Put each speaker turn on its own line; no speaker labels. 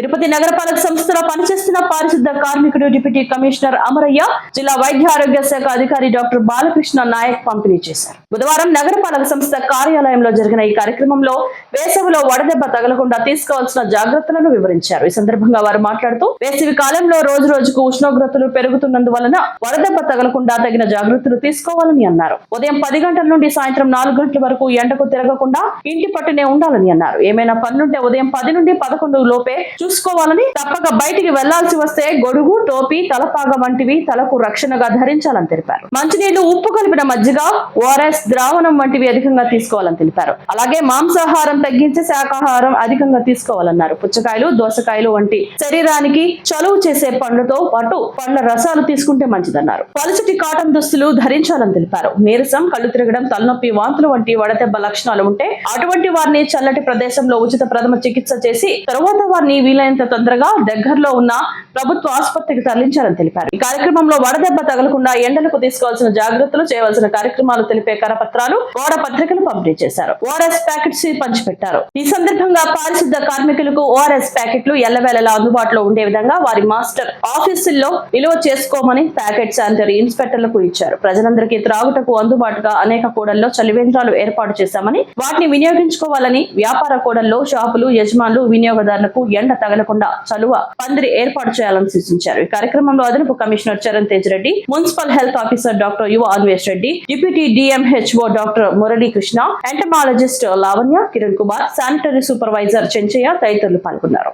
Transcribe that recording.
తిరుపతి నగరపాలక సంస్థలో పనిచేస్తున్న పారిశుద్ధ కార్మికుడు డిప్యూటీ కమిషనర్ అమరయ్య, జిల్లా వైద్య ఆరోగ్య శాఖ అధికారి డాక్టర్ బాలకృష్ణ నాయక్ పంపిణీ చేశారు. బుధవారం నగరపాలక సంస్థ కార్యాలయంలో జరిగిన ఈ కార్యక్రమంలో వేసవిలో వడదెబ్బ తగలకుండా తీసుకోవాల్సిన జాగ్రత్తలను వివరించారు. ఈ సందర్భంగా వారు మాట్లాడుతూ, వేసవి కాలంలో రోజు రోజుకు ఉష్ణోగ్రతలు పెరుగుతున్నందువలన వడదెబ్బ తగలకుండా తగిన జాగ్రత్తలు తీసుకోవాలని అన్నారు. ఉదయం 10 గంటల నుండి సాయంత్రం 4 గంటల వరకు ఎండకు తిరగకుండా ఇంటి పట్టునే ఉండాలని అన్నారు. ఏమైనా పనులుంటే ఉదయం 10 నుండి 11 లోపే చూసుకోవాలని, తప్పక బయటికి వెళ్లాల్సి వస్తే గొడుగు, టోపీ, తలపాగ వంటివి తలకు రక్షణగా ధరించాలని తెలిపారు. మంచినీళ్లు, ఉప్పు కలిపిన మజ్జిగ, ఓఆర్ఎస్ ద్రావణం వంటివి అధికంగా తీసుకోవాలని తెలిపారు. అలాగే మాంసాహారం తగ్గించి శాకాహారం అధికంగా తీసుకోవాలన్నారు. పుచ్చకాయలు, దోసకాయలు వంటి శరీరానికి చలువు చేసే పండ్లతో పాటు పండ్ల రసాలు తీసుకుంటే మంచిదన్నారు. పలుచటి కాటన్ దుస్తులు ధరించాలని తెలిపారు. నీరసం, కళ్ళు తిరగడం, తలనొప్పి, వాంతులు వంటి వడదెబ్బ లక్షణాలు ఉంటే అటువంటి వారిని చల్లటి ప్రదేశంలో ఉచిత ప్రథమ చికిత్స చేసి తరువాత వారిని వీలైనంత తొందరగా దగ్గరలో ఉన్న ప్రభుత్వ ఆసుపత్రికి తరలించాలని తెలిపారు. ఈ కార్యక్రమంలో వడదెబ్బ తగలకుండా ఎండలకు తీసుకోవాల్సిన జాగ్రత్తలు, చేయవలసిన కార్యక్రమాలు తెలిపే కరపత్రాలు, గోడ పత్రికలు పంపిణీ చేశారు. ఓఆర్ఎస్ ప్యాకెట్స్ పంచిపెట్టారు. ఈ సందర్భంగా పారిశుద్ధ కార్మికులకు ఓఆర్ఎస్ ప్యాకెట్లు ఎల్లవేళలా అందుబాటులో ఉండే విధంగా వారి మాస్టర్ ఆఫీసుల్లో నిల్వ చేసుకోమని ప్యాకెట్ శానిటరీ ఇన్స్పెక్టర్లకు ఇచ్చారు. ప్రజలందరికీ త్రాగుటకు అందుబాటుగా అనేక కూడల్లో చలివేంద్రాలు ఏర్పాటు చేశామని, వాటిని వినియోగించుకోవాలని, వ్యాపార కూడల్లో షాపులు యజమానులు వినియోగదారులకు ఎండ తగలకుండా చలువ పందిరి ఏర్పాటు చేయాలని సూచించారు. ఈ కార్యక్రమంలో అదనపు commissioner Charan Tej Reddy, municipal health officer doctor Yuva Anvesh Reddy, deputy DMHO doctor Murali Krishna, entomologist Lavanya, Kiran Kumar, sanitary supervisor Chenchaiah తదితరులు పాల్గొన్నారు.